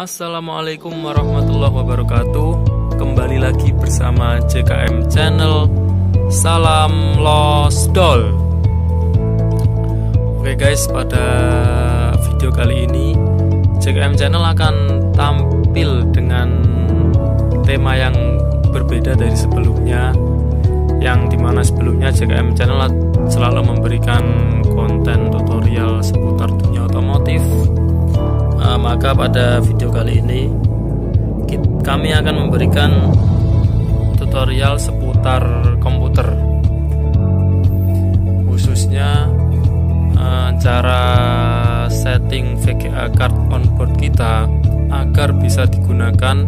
Assalamualaikum warahmatullahi wabarakatuh. Kembali lagi bersama JKM Channel. Salam Losdol. Oke guys, pada video kali ini JKM Channel akan tampil dengan tema yang berbeda dari sebelumnya, yang dimana sebelumnya JKM Channel selalu memberikan konten tutorial seputar dunia otomotif. Maka pada video kali ini kami akan memberikan tutorial seputar komputer, khususnya cara setting VGA card onboard kita agar bisa digunakan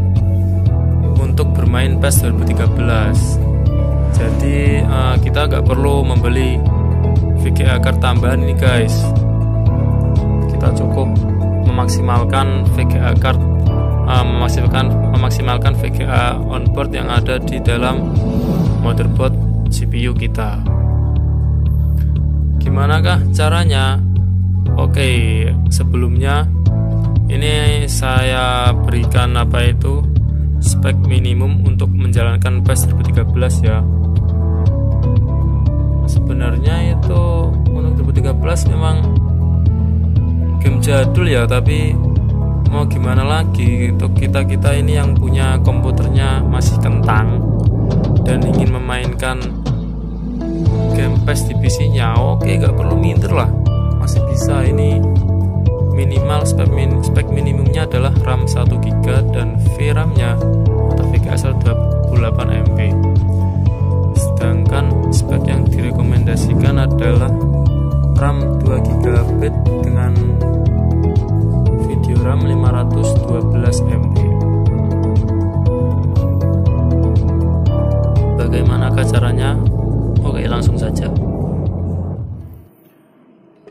untuk bermain PES 2013. Jadi kita nggak perlu membeli VGA card tambahan ini guys, kita cukup memaksimalkan VGA card, memaksimalkan VGA onboard yang ada di dalam motherboard CPU kita. Gimanakah caranya? Oke, sebelumnya ini saya berikan spek minimum untuk menjalankan PES 2013 ya. Sebenarnya itu untuk 2013 memang game jadul ya, tapi mau gimana lagi, untuk kita ini yang punya komputernya masih kentang dan ingin memainkan game PES di PC-nya, oke, gak perlu minder lah, masih bisa. Ini minimal spek minimumnya adalah RAM 1 GB dan VRAM-nya atau VGA 28 MB. Sedangkan spek yang direkomendasikan adalah RAM 2 GB dengan video RAM 512 MB. Bagaimanakah caranya? Oke, langsung saja.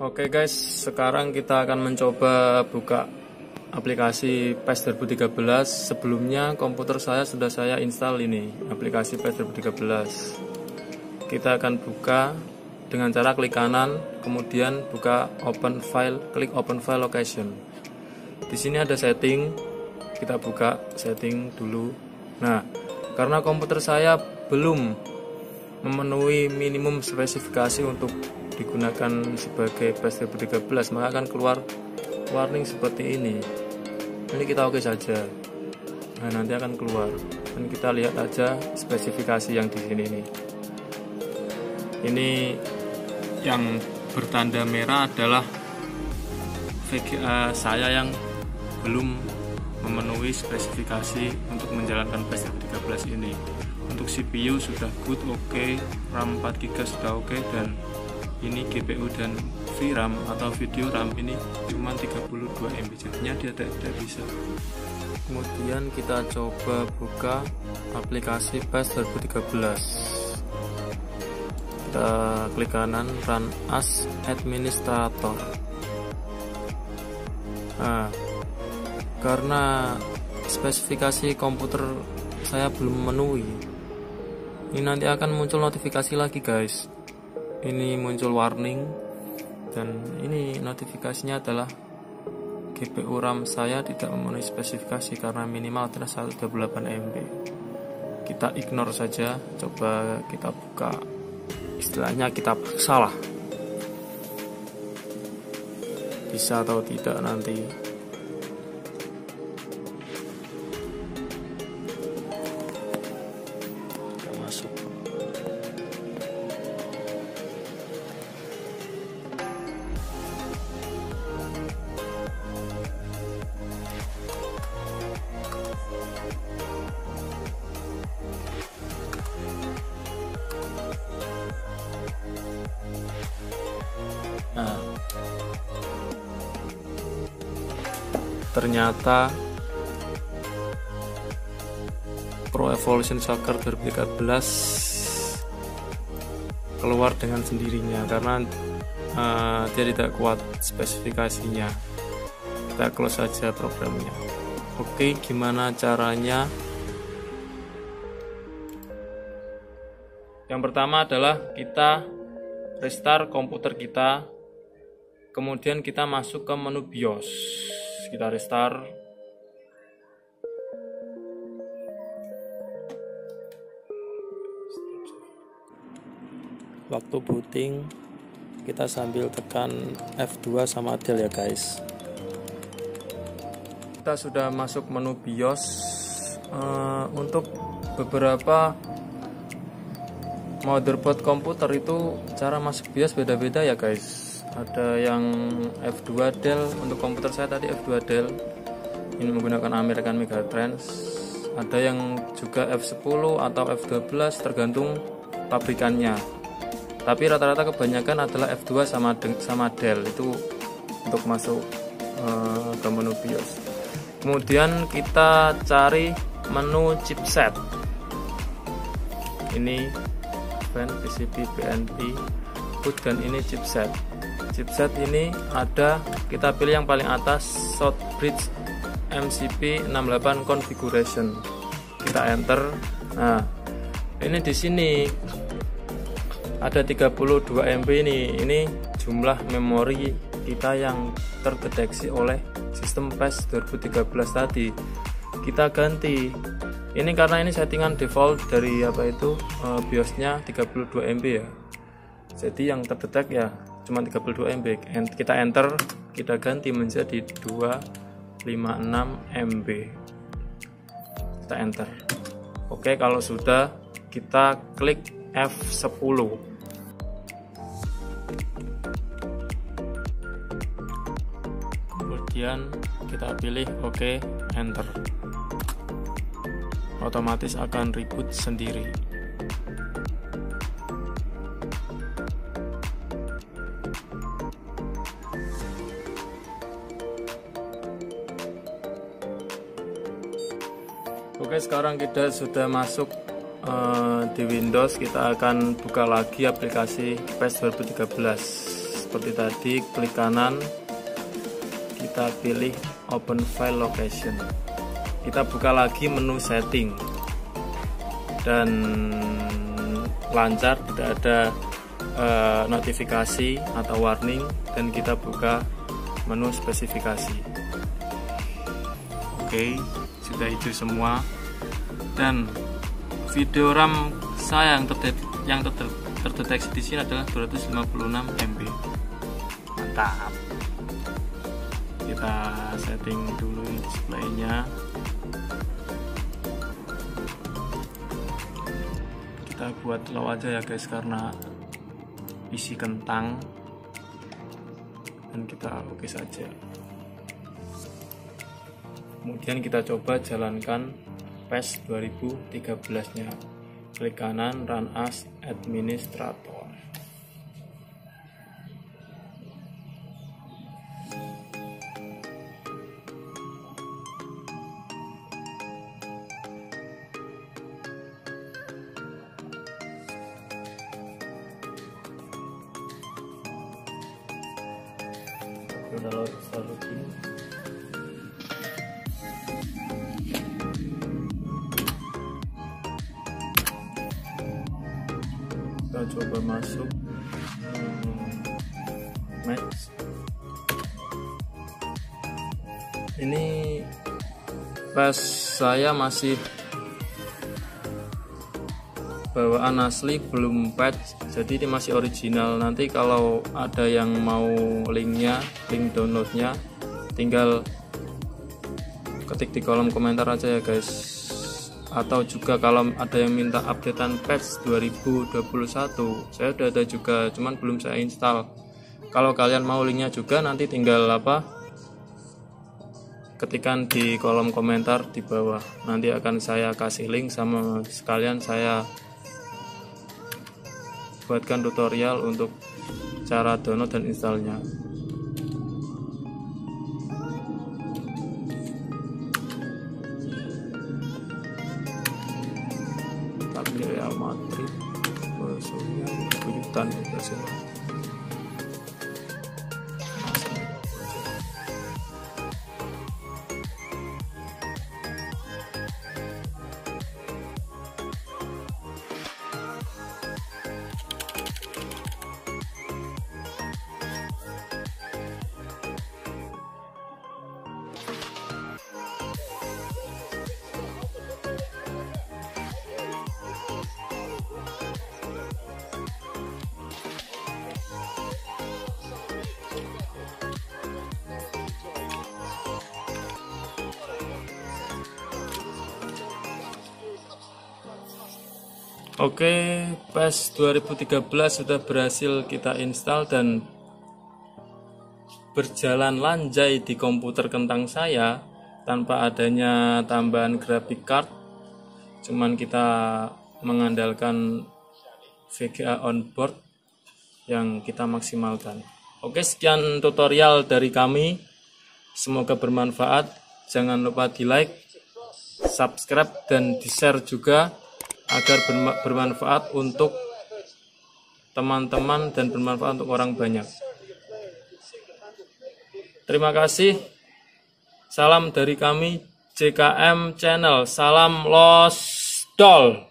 Oke guys, sekarang kita akan mencoba buka aplikasi PES 2013. Sebelumnya komputer saya sudah saya install ini, aplikasi PES 2013. Kita akan buka dengan cara klik kanan, kemudian buka open file, klik open file location. Di sini ada setting, kita buka setting dulu. Nah, karena komputer saya belum memenuhi minimum spesifikasi untuk digunakan sebagai PES 2013, maka akan keluar warning seperti ini. Ini kita oke saja. Nah, nanti akan keluar dan kita lihat aja spesifikasi yang di sini nih. Ini yang bertanda merah adalah VGA saya yang belum memenuhi spesifikasi untuk menjalankan PES 2013 ini. Untuk CPU sudah good, oke, RAM 4 GB sudah oke, dan ini GPU dan VRAM atau video RAM ini cuma 32 MB, jadinya dia tidak bisa. Kemudian kita coba buka aplikasi PES 2013. Kita klik kanan, run as administrator. Nah, karena spesifikasi komputer saya belum memenuhi, ini nanti akan muncul notifikasi lagi guys. Ini muncul warning, dan ini notifikasinya adalah GPU RAM saya tidak memenuhi spesifikasi karena minimal adalah 128 MB. Kita ignore saja, coba kita buka, istilahnya kita paksa lah, bisa atau tidak nanti. Kita masuk. Nah, ternyata Pro Evolution Soccer 2013 keluar dengan sendirinya karena dia tidak kuat spesifikasinya. Kita close saja programnya. Oke, gimana caranya? Yang pertama adalah kita restart komputer kita, kemudian kita masuk ke menu BIOS, kita restart, waktu booting kita sambil tekan F2 sama del ya guys. Kita sudah masuk menu BIOS. Untuk beberapa motherboard komputer itu cara masuk BIOS beda-beda ya guys. Ada yang F2 del, untuk komputer saya tadi F2 del, ini menggunakan American Megatrends. Ada yang juga F10 atau F12 tergantung pabrikannya, tapi rata-rata kebanyakan adalah F2 sama del itu untuk masuk ke menu BIOS. Kemudian kita cari menu chipset. Ini PCB BNP dan ini chipset. Chipset ini ada, kita pilih yang paling atas, Southbridge MCP 68 configuration. Kita enter. Nah, ini di sini ada 32 MB ini jumlah memori kita yang terdeteksi oleh sistem PES 2013 tadi. Kita ganti. Ini karena ini settingan default dari BIOSnya 32 MB ya. Jadi yang terdetek ya cuma 32 MB. Kita enter, kita ganti menjadi 256 MB. Kita enter. Oke, kalau sudah kita klik F10. Kemudian kita pilih oke, enter. Otomatis akan reboot sendiri. Oke, sekarang kita sudah masuk di Windows. Kita akan buka lagi aplikasi PES 2013. Seperti tadi, klik kanan, kita pilih Open File Location. Kita buka lagi menu setting dan lancar, tidak ada notifikasi atau warning, dan kita buka menu spesifikasi. Oke, sudah hijau semua, dan video RAM saya yang terdeteksi di sini adalah 256 MB. Mantap. Kita setting dulu displaynya. Kita buat low aja ya guys, karena isi kentang, dan kita oke saja. Kemudian kita coba jalankan PES 2013 nya. Klik kanan, run as administrator. Udah login. Kita coba masuk match. Ini pas saya masih bawaan asli, belum patch, jadi ini masih original. Nanti kalau ada yang mau link downloadnya, tinggal ketik di kolom komentar aja ya guys. Atau juga kalau ada yang minta updatean patch 2021, saya udah ada juga, cuman belum saya install. Kalau kalian mau linknya juga, nanti tinggal ketikan di kolom komentar di bawah. Nanti akan saya kasih link, sama sekalian saya buatkan tutorial untuk cara download dan installnya. Tapi Real Madrid musuhnya buyutan Barcelona. Oke, PES 2013 sudah berhasil kita install dan berjalan lanjai di komputer kentang saya tanpa adanya tambahan graphic card. Cuman kita mengandalkan VGA onboard yang kita maksimalkan. Oke, sekian tutorial dari kami. Semoga bermanfaat. Jangan lupa di like, subscribe, dan di share juga agar bermanfaat untuk teman-teman dan bermanfaat untuk orang banyak. Terima kasih. Salam dari kami JKM Channel. Salam Los Dol.